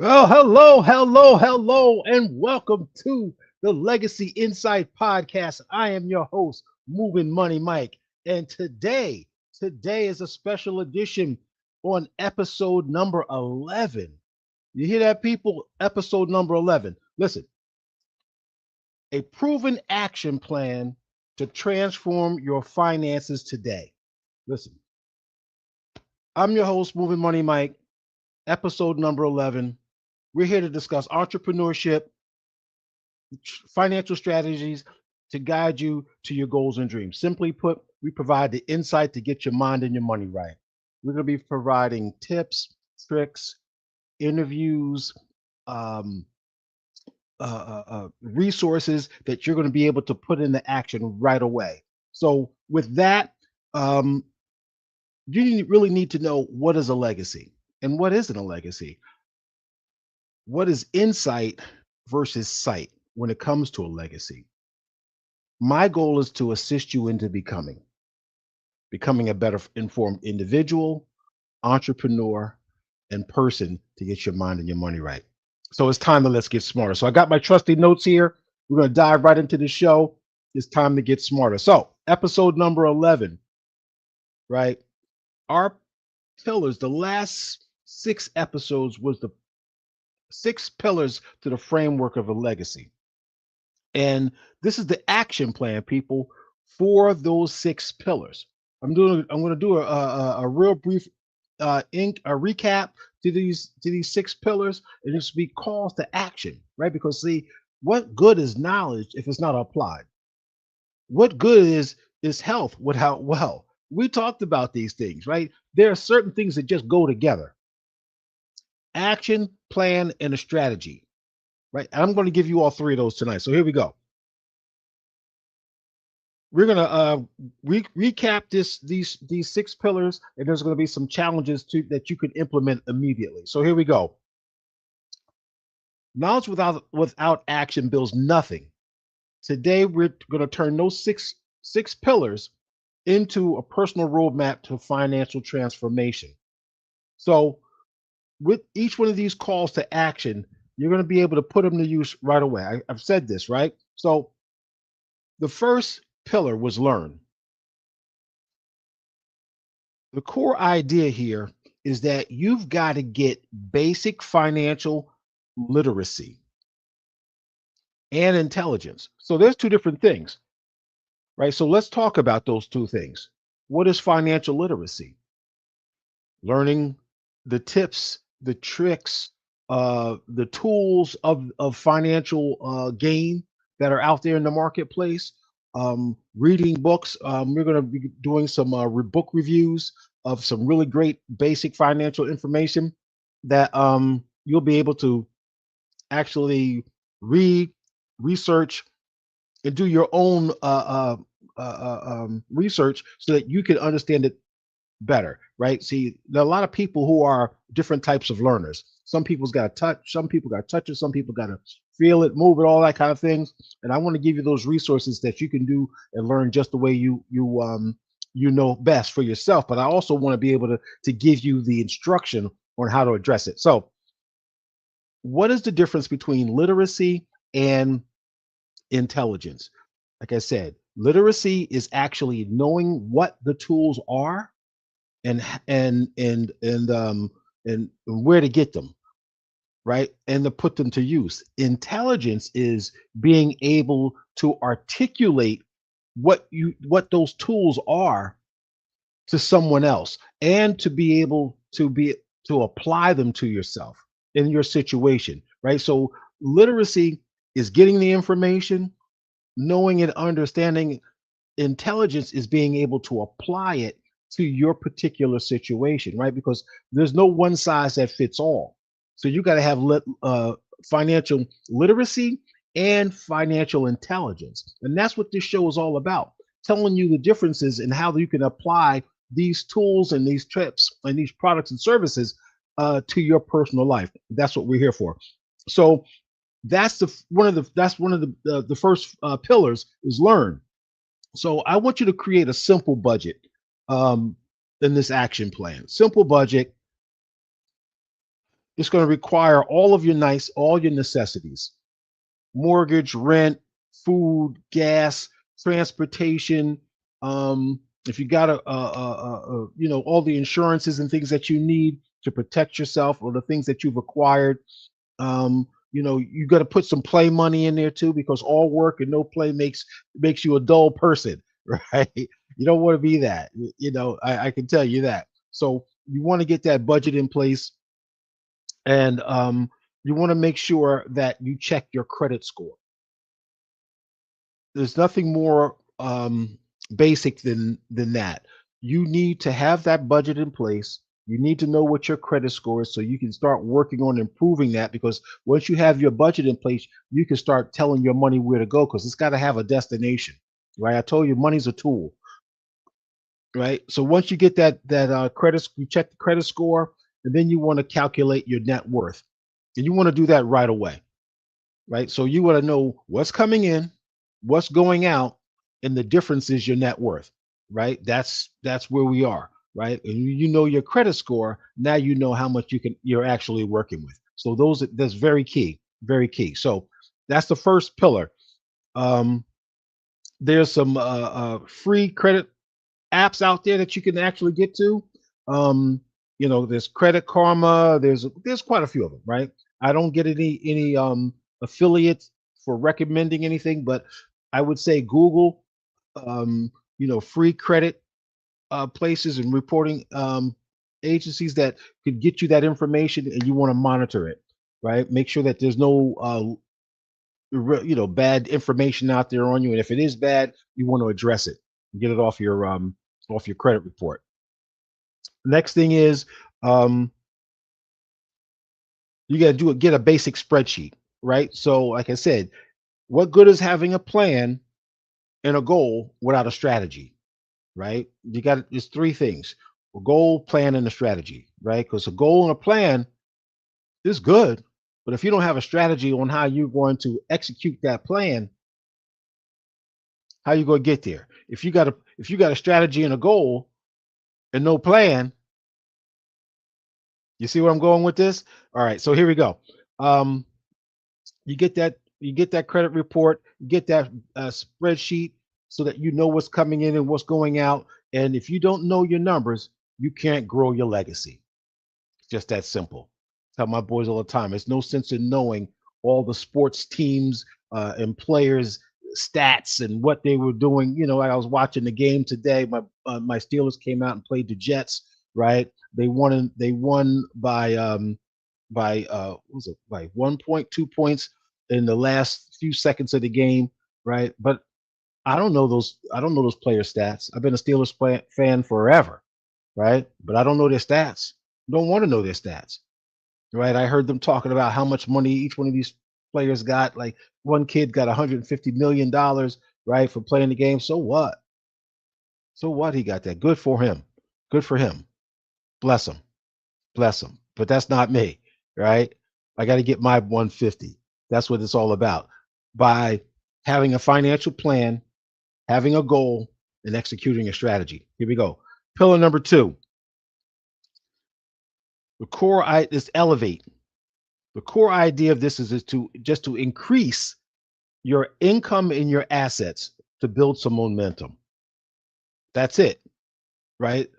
Well, hello, and welcome to the Legacy Insight Podcast. I am your host, Moving Mike, and today is a special edition on episode number 11. You hear that, people? Episode number 11. Listen, a proven action plan to transform your finances today. Listen, I'm your host, Moving Mike, episode number 11. We're here to discuss entrepreneurship, financial strategies to guide you to your goals and dreams. Simply put, we provide the insight to get your mind and your money right. We're going to be providing tips, tricks, interviews, um, resources that you're going to be able to put into action right away. So, with that, um, really need to know what is a legacy and what isn't a legacy. What is insight versus sight when it comes to a legacy? My goal is to assist you into becoming a better informed individual, entrepreneur, and person to get your mind and your money right. So it's time to let's get smarter. So I got my trusty notes here. We're going to dive right into the show. It's time to get smarter. So, episode number 11, right? Our pillars, the last 6 episodes was the 6 pillars to the framework of a legacy. And this is the action plan, people, for those 6 pillars. I'm going to do a real brief a recap to these 6 pillars, and this will be calls to action, right? Because see, what good is knowledge if it's not applied? What good is health without well? We talked about these things, right? There are certain things that just go together: action, plan, and a strategy, right? And I'm going to give you all three of those tonight. So here we go. We're gonna recap these 6 pillars, and there's gonna be some challenges that you can implement immediately. So here we go. Knowledge without action builds nothing. Today we're gonna turn those six pillars into a personal roadmap to financial transformation. So with each one of these calls to action, you're gonna be able to put them to use right away. I've said this, right? So the first pillar was learn. The core idea here is that you've got to get basic financial literacy and intelligence. So there's two different things, right? So let's talk about those two things. What is financial literacy? Learning the tips, the tricks, the tools of financial gain that are out there in the marketplace. Reading books. We're going to be doing some book reviews of some really great basic financial information that you'll be able to actually read, research, and do your own research so that you can understand it better, right? See, there are a lot of people who are different types of learners. Some people's got to touch, some people got to touch it, some people got to feel it, move it, all that kind of things. And I want to give you those resources that you can do and learn just the way you know best for yourself. But I also want to be able to give you the instruction on how to address it. So, what is the difference between literacy and intelligence? Like I said, literacy is actually knowing what the tools are and and where to get them, right, and to put them to use. Intelligence is being able to articulate what those tools are to someone else, and to be able to apply them to yourself in your situation, right? So literacy is getting the information, knowing and understanding. Intelligence is being able to apply it to your particular situation, right? Because there's no one size that fits all. So you got to have financial literacy and financial intelligence. And that's what this show is all about, telling you the differences and how you can apply these tools and these tips and these products and services to your personal life. That's what we're here for. So that's one of the first pillars is learn. So I want you to create a simple budget um, in this action plan. Simple budget. It's going to require all your necessities: mortgage, rent, food, gas, transportation. If you got all the insurances and things that you need to protect yourself, or the things that you've acquired. You got to put some play money in there too, because all work and no play makes you a dull person, right? You don't want to be that. I can tell you that. So you want to get that budget in place, and you want to make sure that you check your credit score. There's nothing more basic than that. You need to have that budget in place. You need to know what your credit score is so you can start working on improving that. Because once you have your budget in place, you can start telling your money where to go, because it's got to have a destination, right? I told you, money's a tool, right? So once you get you check the credit score, and then you want to calculate your net worth, and you want to do that right away, right? So you want to know what's coming in, what's going out, and the difference is your net worth, right? That's where we are, right? And you know your credit score. Now you know how much you're actually working with. So that's very key, very key. So that's the first pillar. Um, there's some free credit apps out there that you can actually get to. Um, there's Credit Karma. There's quite a few of them, right? I don't get any affiliates for recommending anything, but I would say Google, um, free credit places and reporting agencies that could get you that information, and you want to monitor it, right? Make sure that there's no bad information out there on you, and if it is bad, you want to address it and get it off your credit report. Next thing is, um you got to get a basic spreadsheet, right? So like I said, what good is having a plan and a goal without a strategy, right? It's three things: a goal, plan, and a strategy, right? Because a goal and a plan is good, but if you don't have a strategy on how you're going to execute that plan, how you going to get there? If you got a strategy and a goal and no plan, you see where I'm going with this? All right, so here we go. Um, you get that credit report, you get that spreadsheet, so that you know what's coming in and what's going out. And if you don't know your numbers, you can't grow your legacy. It's just that simple. I tell my boys all the time, there's no sense in knowing all the sports teams and players stats and what they were doing. Like I was watching the game today. My Steelers came out and played the Jets, right? They won by what was it, like 1.2 points in the last few seconds of the game, right? But I don't know those player stats. I've been a Steelers fan forever, right? But I don't know their stats. Don't want to know their stats, right? I heard them talking about how much money each one of these players got. Like, one kid got $150 million, right, for playing the game. So what? So what? He got that. Good for him. Good for him. Bless him. Bless him. But that's not me, right? I got to get my 150. That's what it's all about. By having a financial plan, having a goal, and executing a strategy. Here we go. Pillar number two: the core is elevate. The core idea of this is to increase your income and your assets to build some momentum. That's it, right?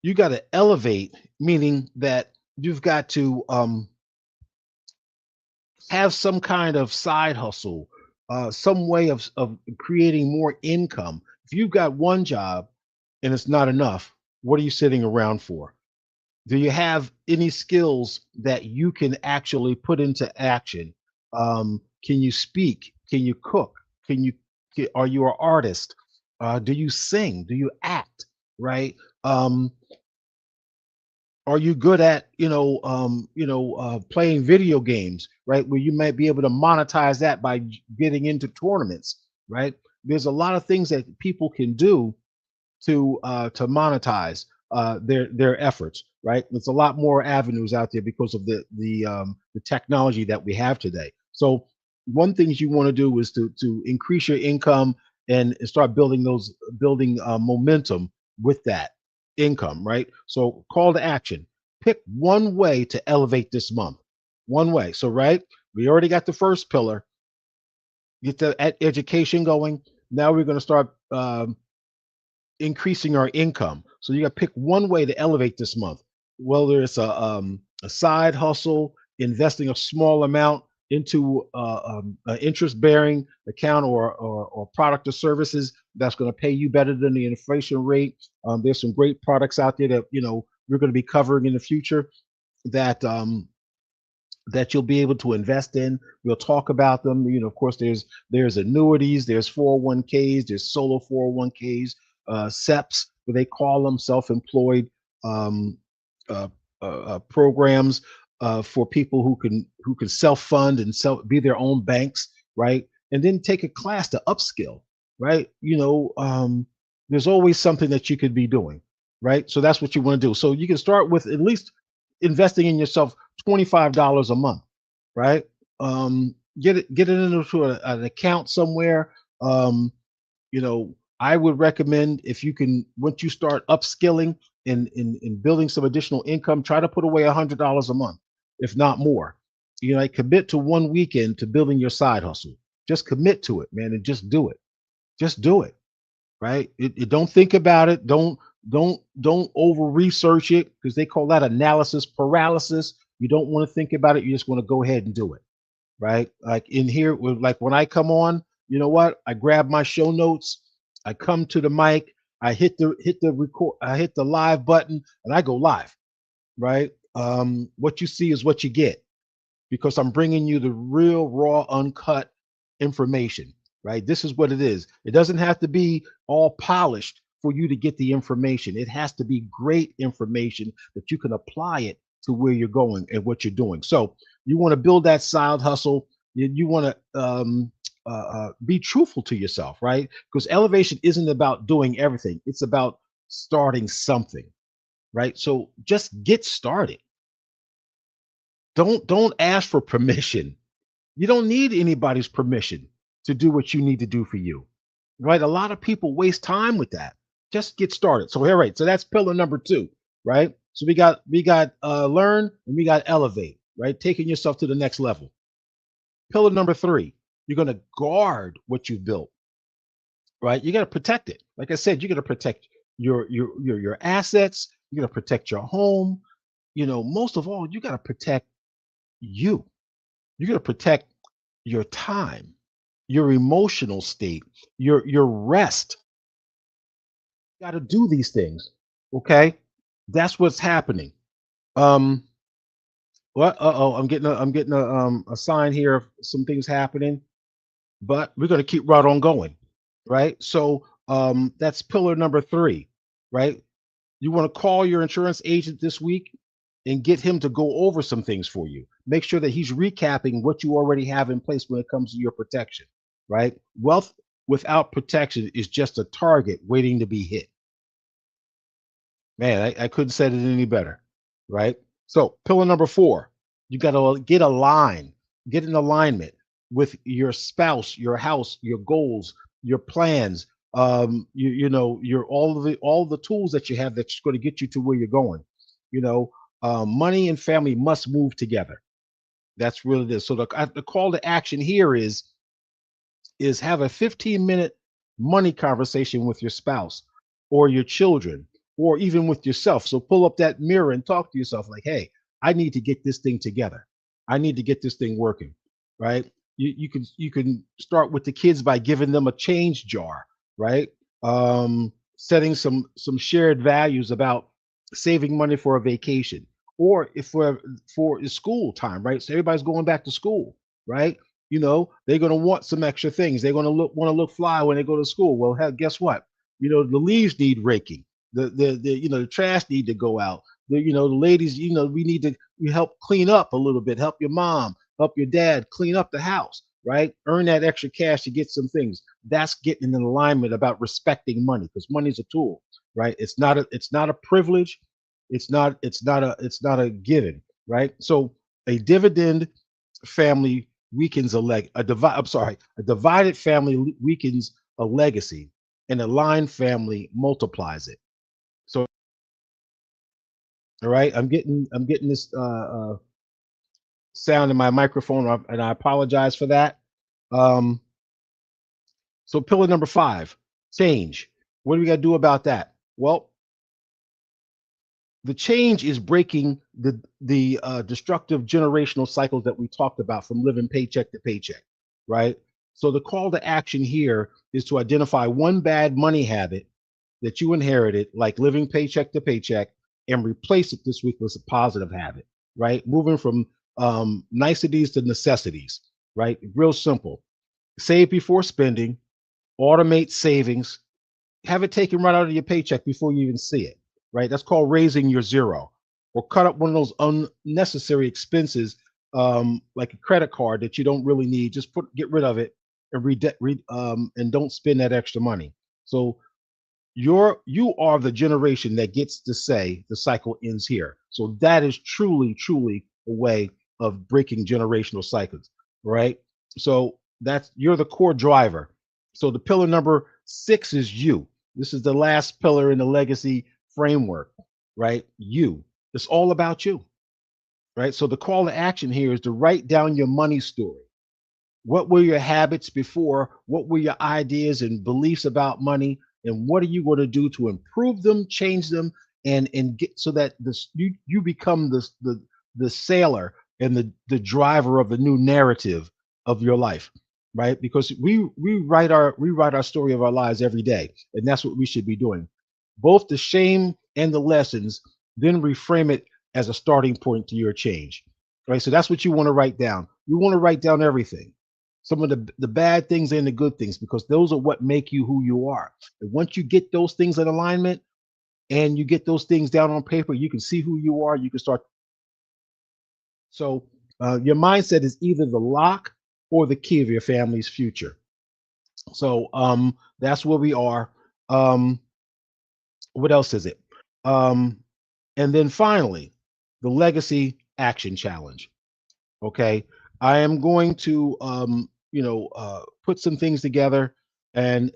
You got to elevate, meaning that you've got to have some kind of side hustle, some way of creating more income. If you've got one job and it's not enough, what are you sitting around for? Do you have any skills that you can actually put into action? Can you speak? Can you cook? Are you an artist? Do you sing? Do you act? Right? Um, are you good at playing video games, right, where you might be able to monetize that by getting into tournaments, right? There's a lot of things that people can do to monetize their efforts, right? There's a lot more avenues out there because of the technology that we have today. So one thing you want to do is to increase your income and start building momentum with that income, right? So call to action. Pick one way to elevate this month. One way. So, right, we already got the first pillar, get the education going. Now we're going to start increasing our income. So you got to pick one way to elevate this month, whether it's a side hustle, investing a small amount into an interest bearing account, or product or services that's going to pay you better than the inflation rate. There's some great products out there that we're going to be covering in the future that you'll be able to invest in. We'll talk about them. Of course, there's annuities, there's 401ks, there's solo 401ks, SEPs, what they call them, self-employed um, uh, programs for people who can self-fund and be their own banks, right? And then take a class to upskill, right? There's always something that you could be doing, right? So that's what you want to do. So you can start with at least investing in yourself $25 a month, right? Get it into an account somewhere. Um, I would recommend, if you can, once you start upskilling and building some additional income, try to put away $100 a month, if not more. Like, commit to one weekend to building your side hustle. Just commit to it, man, and just do it. Just do it, right? Don't think about it. Don't over research it, because they call that analysis paralysis. You don't want to think about it. You just want to go ahead and do it, right? Like in here, like when I come on, you know what? I grab my show notes. I come to the mic. I hit the record. I hit the live button, and I go live, right? What you see is what you get, because I'm bringing you the real, raw, uncut information, right? This is what it is. It doesn't have to be all polished for you to get the information. It has to be great information that you can apply it to where you're going and what you're doing. So you want to build that side hustle. You want to be truthful to yourself, right? Because elevation isn't about doing everything. It's about starting something, right? So just get started. Don't ask for permission. You don't need anybody's permission to do what you need to do for you. Right? A lot of people waste time with that. Just get started. So, all right. So that's pillar number 2, right? So we got learn, and we got elevate, right? Taking yourself to the next level. Pillar number 3, you're going to guard what you've built, right? You got to protect it. Like I said, you got to protect your assets. You got to protect your home. Most of all, you got to protect you. You got to protect your time, your emotional state, your rest. You got to do these things. Okay, that's what's happening. Um, what? Uh-oh, I'm getting a sign here of some things happening, but we're gonna keep right on going, right? So that's pillar number 3, right? You want to call your insurance agent this week and get him to go over some things for you. Make sure that he's recapping what you already have in place when it comes to your protection, right? Wealth without protection is just a target waiting to be hit. Man, I couldn't say it any better, right? So, pillar number 4, you got to get in alignment with your spouse, your house, your goals, your plans. Your all the tools that you have that's going to get you to where you're going. You know, money and family must move together. That's really this. So the call to action here is have a 15-minute money conversation with your spouse or your children or even with yourself. So pull up that mirror and talk to yourself like, hey, I need to get this thing together. I need to get this thing working, right? You can start with the kids by giving them a change jar, right? Setting some shared values about saving money for a vacation, or if for school time, right? So everybody's going back to school, right? They're going to want some extra things. They're going to want to look fly when they go to school. Well, hell, guess what? The leaves need raking. The trash need to go out. The ladies, we need to help clean up a little bit. Help your mom, help your dad clean up the house, right? Earn that extra cash to get some things. That's getting in alignment about respecting money, because money's a tool, right? It's not a privilege. It's not a given, right? So a dividend family weakens a divided family weakens a legacy, and a aligned family multiplies it. So All right, I'm getting this sound in my microphone, and I apologize for that. Um, so pillar number 5, change. What do we got to do about that? Well, the change is breaking the destructive generational cycles that we talked about from living paycheck to paycheck, right? So the call to action here is to identify one bad money habit that you inherited, like living paycheck to paycheck, and replace it this week with a positive habit, right? Moving from niceties to necessities, right? Real simple. Save before spending, automate savings, have it taken right out of your paycheck before you even see it, right? That's called raising your zero. Or cut up one of those unnecessary expenses, like a credit card that you don't really need. Just get rid of it and and don't spend that extra money. So you are the generation that gets to say the cycle ends here. So that is truly a way of breaking generational cycles, right? So that's you're the core driver. So the pillar number 6 is you. This is the last pillar in the legacy framework, right? You. It's all about you, right? So the call to action here is to write down your money story. What were your habits before? What were your ideas and beliefs about money? And what are you going to do to improve them, change them, and get so that this you become the sailor and the driver of the new narrative of your life, right? Because we write our story of our lives every day, and that's what we should be doing. Both the shame and the lessons, then reframe it as a starting point to your change. Right. So that's what you want to write down. You want to write down everything, some of the bad things and the good things, because those are what make you who you are. And once you get those things in alignment and you get those things down on paper, you can see who you are. You can start. So your mindset is either the lock or the key of your family's future. So that's where we are. Um, what else is it? Um, and then finally, the legacy action challenge. Okay, I am going to put some things together, and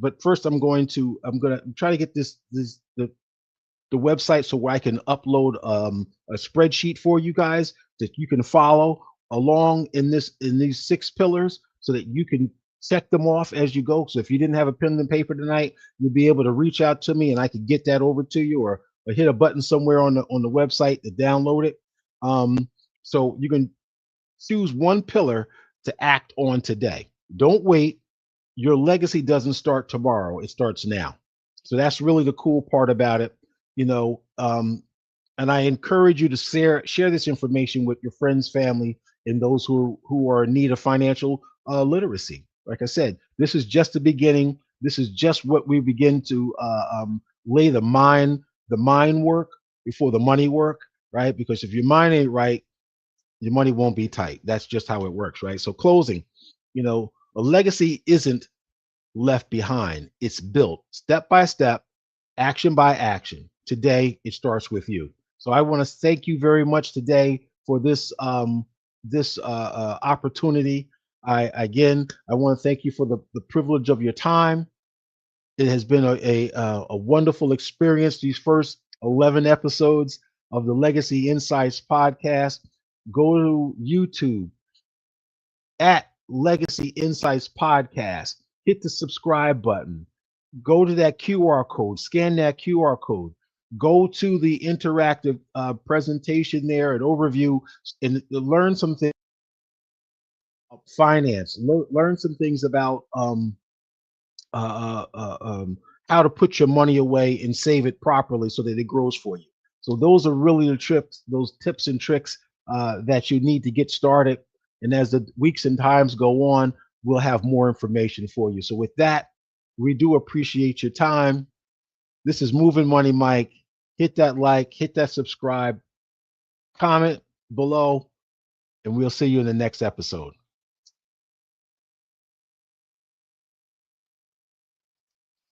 but first I'm going to try to get this the website so where I can upload a spreadsheet for you guys that you can follow along in these 6 pillars so that you can check them off as you go. So if you didn't have a pen and paper tonight, you'll be able to reach out to me and I can get that over to you, or hit a button somewhere on the website to download it. So you can choose one pillar to act on today. Don't wait. Your legacy doesn't start tomorrow, it starts now. So that's really the cool part about it, you know. And I encourage you to share this information with your friends, family, and those who are in need of financial literacy. Like I said, this is just the beginning. This is just what we begin to lay the mind work before the money work, right? Because if your mind ain't right, your money won't be tight. That's just how it works, right? So closing, a legacy isn't left behind. It's built step by step, action by action. Today, it starts with you. So I want to thank you very much today for this opportunity. I want to thank you for the privilege of your time. It has been a wonderful experience. These first 11 episodes of the Legacy Insights podcast. Go to YouTube at Legacy Insights Podcast. Hit the subscribe button. Go to that QR code, scan that QR code. Go to the interactive presentation there, an overview, and learn some things about finance. Learn some things about uh, uh, um, how to put your money away and save it properly so that it grows for you. So those are really those tips and tricks that you need to get started. And as the weeks and times go on, we'll have more information for you. So with that, we do appreciate your time. This is Moving Money Mike. Hit that like, hit that subscribe, comment below, and we'll see you in the next episode.